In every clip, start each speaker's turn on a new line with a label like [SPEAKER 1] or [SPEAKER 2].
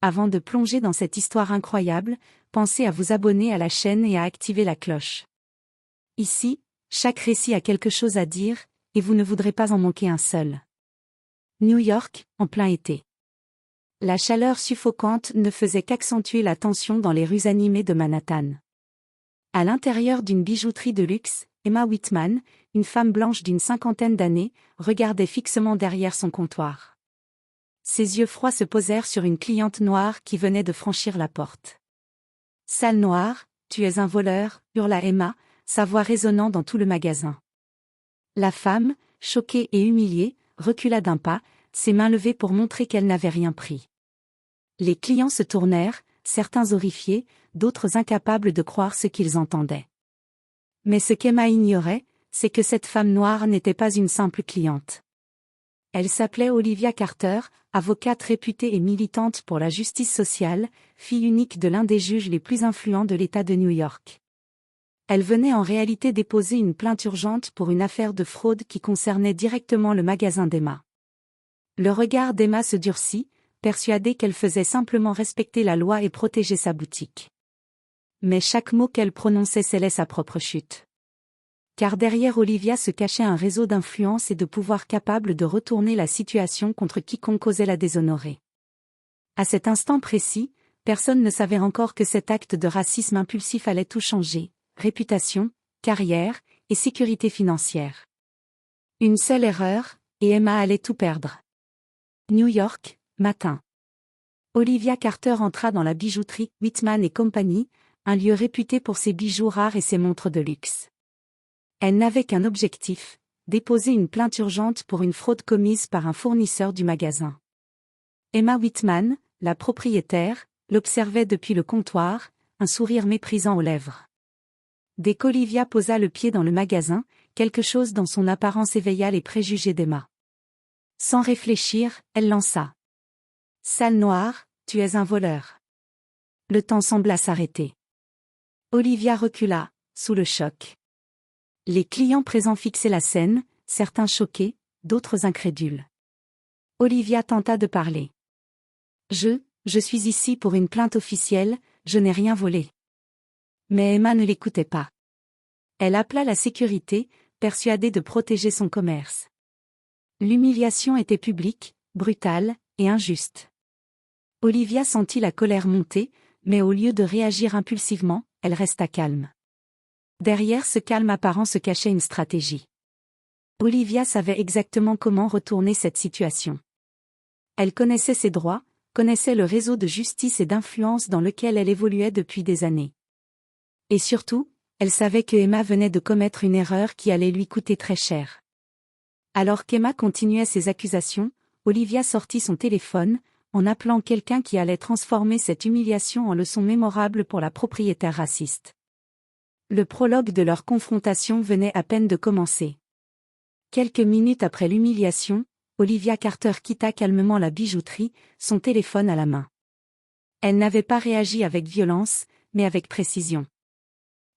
[SPEAKER 1] avant de plonger dans cette histoire incroyable, pensez à vous abonner à la chaîne et à activer la cloche. Ici, chaque récit a quelque chose à dire, et vous ne voudrez pas en manquer un seul. New York, en plein été. La chaleur suffocante ne faisait qu'accentuer la tension dans les rues animées de Manhattan. À l'intérieur d'une bijouterie de luxe, Emma Whitman, une femme blanche d'une cinquantaine d'années, regardait fixement derrière son comptoir. Ses yeux froids se posèrent sur une cliente noire qui venait de franchir la porte. « Sale noire, tu es un voleur », hurla Emma, sa voix résonnant dans tout le magasin. La femme, choquée et humiliée, recula d'un pas, ses mains levées pour montrer qu'elle n'avait rien pris. Les clients se tournèrent, certains horrifiés, d'autres incapables de croire ce qu'ils entendaient. Mais ce qu'Emma ignorait, c'est que cette femme noire n'était pas une simple cliente. Elle s'appelait Olivia Carter, avocate réputée et militante pour la justice sociale, fille unique de l'un des juges les plus influents de l'État de New York. Elle venait en réalité déposer une plainte urgente pour une affaire de fraude qui concernait directement le magasin d'Emma. Le regard d'Emma se durcit, persuadée qu'elle faisait simplement respecter la loi et protéger sa boutique. Mais chaque mot qu'elle prononçait scellait sa propre chute. Car derrière Olivia se cachait un réseau d'influence et de pouvoir capable de retourner la situation contre quiconque osait la déshonorer. À cet instant précis, personne ne savait encore que cet acte de racisme impulsif allait tout changer, réputation, carrière, et sécurité financière. Une seule erreur, et Emma allait tout perdre. New York, matin. Olivia Carter entra dans la bijouterie Whitman & Company, un lieu réputé pour ses bijoux rares et ses montres de luxe. Elle n'avait qu'un objectif, déposer une plainte urgente pour une fraude commise par un fournisseur du magasin. Emma Whitman, la propriétaire, l'observait depuis le comptoir, un sourire méprisant aux lèvres. Dès qu'Olivia posa le pied dans le magasin, quelque chose dans son apparence éveilla les préjugés d'Emma. Sans réfléchir, elle lança. « Sale noire, tu es un voleur. » Le temps sembla s'arrêter. Olivia recula, sous le choc. Les clients présents fixaient la scène, certains choqués, d'autres incrédules. Olivia tenta de parler. « Je suis ici pour une plainte officielle, je n'ai rien volé. » Mais Emma ne l'écoutait pas. Elle appela la sécurité, persuadée de protéger son commerce. L'humiliation était publique, brutale, et injuste. Olivia sentit la colère monter, mais au lieu de réagir impulsivement, elle resta calme. Derrière ce calme apparent se cachait une stratégie. Olivia savait exactement comment retourner cette situation. Elle connaissait ses droits, connaissait le réseau de justice et d'influence dans lequel elle évoluait depuis des années. Et surtout, elle savait que Emma venait de commettre une erreur qui allait lui coûter très cher. Alors qu'Emma continuait ses accusations, Olivia sortit son téléphone, en appelant quelqu'un qui allait transformer cette humiliation en leçon mémorable pour la propriétaire raciste. Le prologue de leur confrontation venait à peine de commencer. Quelques minutes après l'humiliation, Olivia Carter quitta calmement la bijouterie, son téléphone à la main. Elle n'avait pas réagi avec violence, mais avec précision.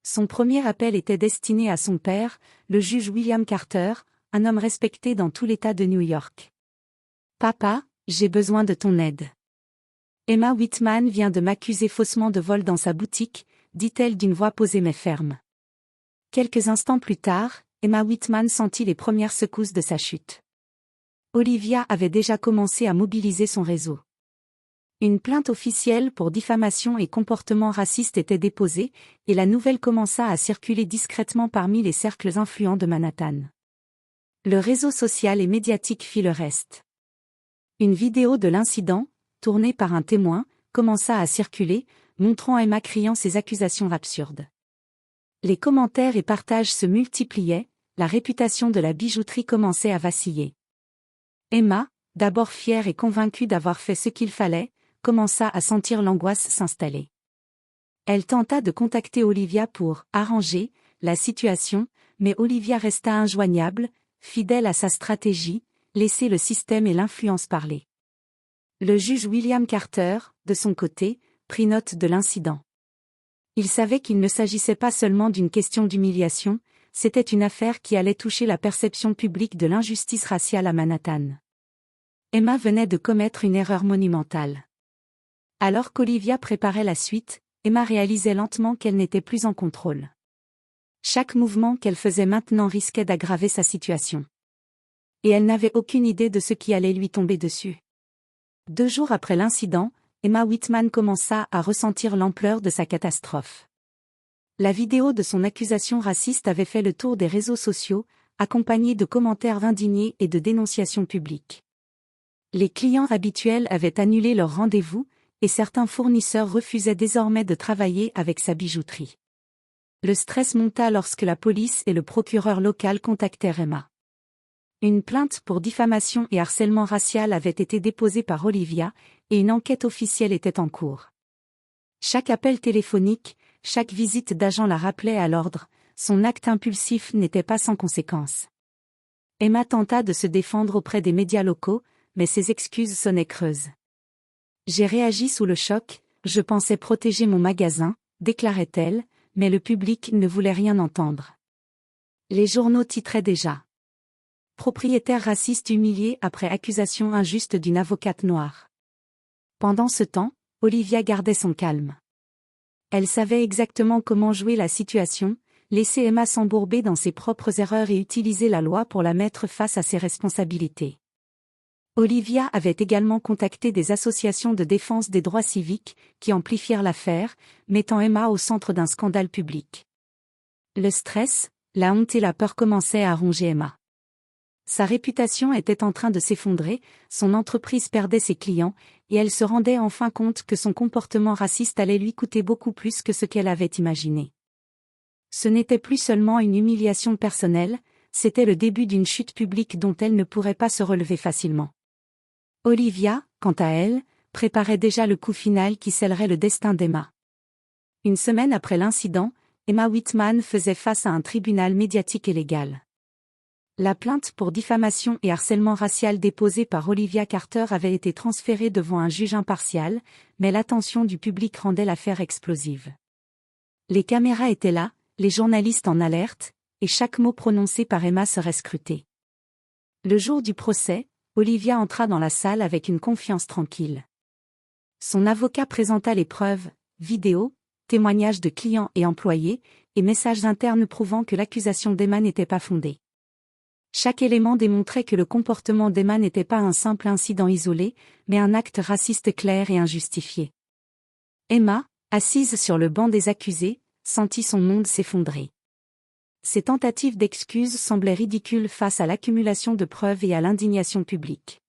[SPEAKER 1] Son premier appel était destiné à son père, le juge William Carter, un homme respecté dans tout l'État de New York. « Papa, j'ai besoin de ton aide. Emma Whitman vient de m'accuser faussement de vol dans sa boutique, » dit-elle d'une voix posée mais ferme. Quelques instants plus tard, Emma Whitman sentit les premières secousses de sa chute. Olivia avait déjà commencé à mobiliser son réseau. Une plainte officielle pour diffamation et comportement raciste était déposée, et la nouvelle commença à circuler discrètement parmi les cercles influents de Manhattan. Le réseau social et médiatique fit le reste. Une vidéo de l'incident, tournée par un témoin, commença à circuler, montrant Emma criant ses accusations absurdes. Les commentaires et partages se multipliaient, la réputation de la bijouterie commençait à vaciller. Emma, d'abord fière et convaincue d'avoir fait ce qu'il fallait, commença à sentir l'angoisse s'installer. Elle tenta de contacter Olivia pour « arranger » la situation, mais Olivia resta injoignable, fidèle à sa stratégie, laisser le système et l'influence parler. Le juge William Carter, de son côté, prit note de l'incident. Il savait qu'il ne s'agissait pas seulement d'une question d'humiliation, c'était une affaire qui allait toucher la perception publique de l'injustice raciale à Manhattan. Emma venait de commettre une erreur monumentale. Alors qu'Olivia préparait la suite, Emma réalisait lentement qu'elle n'était plus en contrôle. Chaque mouvement qu'elle faisait maintenant risquait d'aggraver sa situation. Et elle n'avait aucune idée de ce qui allait lui tomber dessus. 2 jours après l'incident, Emma Whitman commença à ressentir l'ampleur de sa catastrophe. La vidéo de son accusation raciste avait fait le tour des réseaux sociaux, accompagnée de commentaires indignés et de dénonciations publiques. Les clients habituels avaient annulé leurs rendez-vous, et certains fournisseurs refusaient désormais de travailler avec sa bijouterie. Le stress monta lorsque la police et le procureur local contactèrent Emma. Une plainte pour diffamation et harcèlement racial avait été déposée par Olivia, et une enquête officielle était en cours. Chaque appel téléphonique, chaque visite d'agent la rappelait à l'ordre, son acte impulsif n'était pas sans conséquences. Emma tenta de se défendre auprès des médias locaux, mais ses excuses sonnaient creuses. « J'ai réagi sous le choc, je pensais protéger mon magasin », déclarait-elle, mais le public ne voulait rien entendre. Les journaux titraient déjà. Propriétaire raciste humilié après accusation injuste d'une avocate noire. Pendant ce temps, Olivia gardait son calme. Elle savait exactement comment jouer la situation, laisser Emma s'embourber dans ses propres erreurs et utiliser la loi pour la mettre face à ses responsabilités. Olivia avait également contacté des associations de défense des droits civiques, qui amplifièrent l'affaire, mettant Emma au centre d'un scandale public. Le stress, la honte et la peur commençaient à ronger Emma. Sa réputation était en train de s'effondrer, son entreprise perdait ses clients, et elle se rendait enfin compte que son comportement raciste allait lui coûter beaucoup plus que ce qu'elle avait imaginé. Ce n'était plus seulement une humiliation personnelle, c'était le début d'une chute publique dont elle ne pourrait pas se relever facilement. Olivia, quant à elle, préparait déjà le coup final qui scellerait le destin d'Emma. Une semaine après l'incident, Emma Whitman faisait face à un tribunal médiatique et légal. La plainte pour diffamation et harcèlement racial déposée par Olivia Carter avait été transférée devant un juge impartial, mais l'attention du public rendait l'affaire explosive. Les caméras étaient là, les journalistes en alerte, et chaque mot prononcé par Emma serait scruté. Le jour du procès, Olivia entra dans la salle avec une confiance tranquille. Son avocat présenta les preuves, vidéos, témoignages de clients et employés, et messages internes prouvant que l'accusation d'Emma n'était pas fondée. Chaque élément démontrait que le comportement d'Emma n'était pas un simple incident isolé, mais un acte raciste clair et injustifié. Emma, assise sur le banc des accusés, sentit son monde s'effondrer. Ses tentatives d'excuses semblaient ridicules face à l'accumulation de preuves et à l'indignation publique.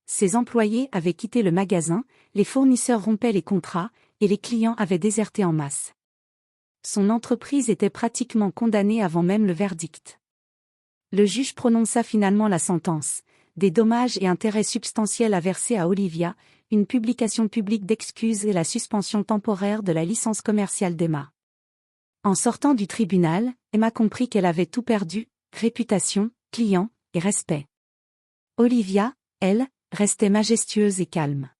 [SPEAKER 1] Ses employés avaient quitté le magasin, les fournisseurs rompaient les contrats, et les clients avaient déserté en masse. Son entreprise était pratiquement condamnée avant même le verdict. Le juge prononça finalement la sentence, des dommages et intérêts substantiels à verser à Olivia, une publication publique d'excuses et la suspension temporaire de la licence commerciale d'Emma. En sortant du tribunal, Emma comprit qu'elle avait tout perdu, réputation, clients et respect. Olivia, elle, restait majestueuse et calme.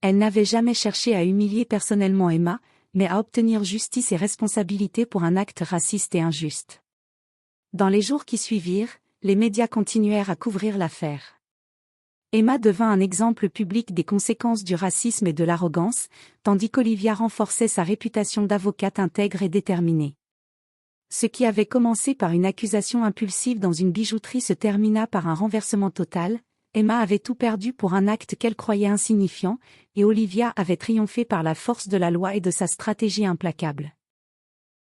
[SPEAKER 1] Elle n'avait jamais cherché à humilier personnellement Emma, mais à obtenir justice et responsabilité pour un acte raciste et injuste. Dans les jours qui suivirent, les médias continuèrent à couvrir l'affaire. Emma devint un exemple public des conséquences du racisme et de l'arrogance, tandis qu'Olivia renforçait sa réputation d'avocate intègre et déterminée. Ce qui avait commencé par une accusation impulsive dans une bijouterie se termina par un renversement total. Emma avait tout perdu pour un acte qu'elle croyait insignifiant, et Olivia avait triomphé par la force de la loi et de sa stratégie implacable.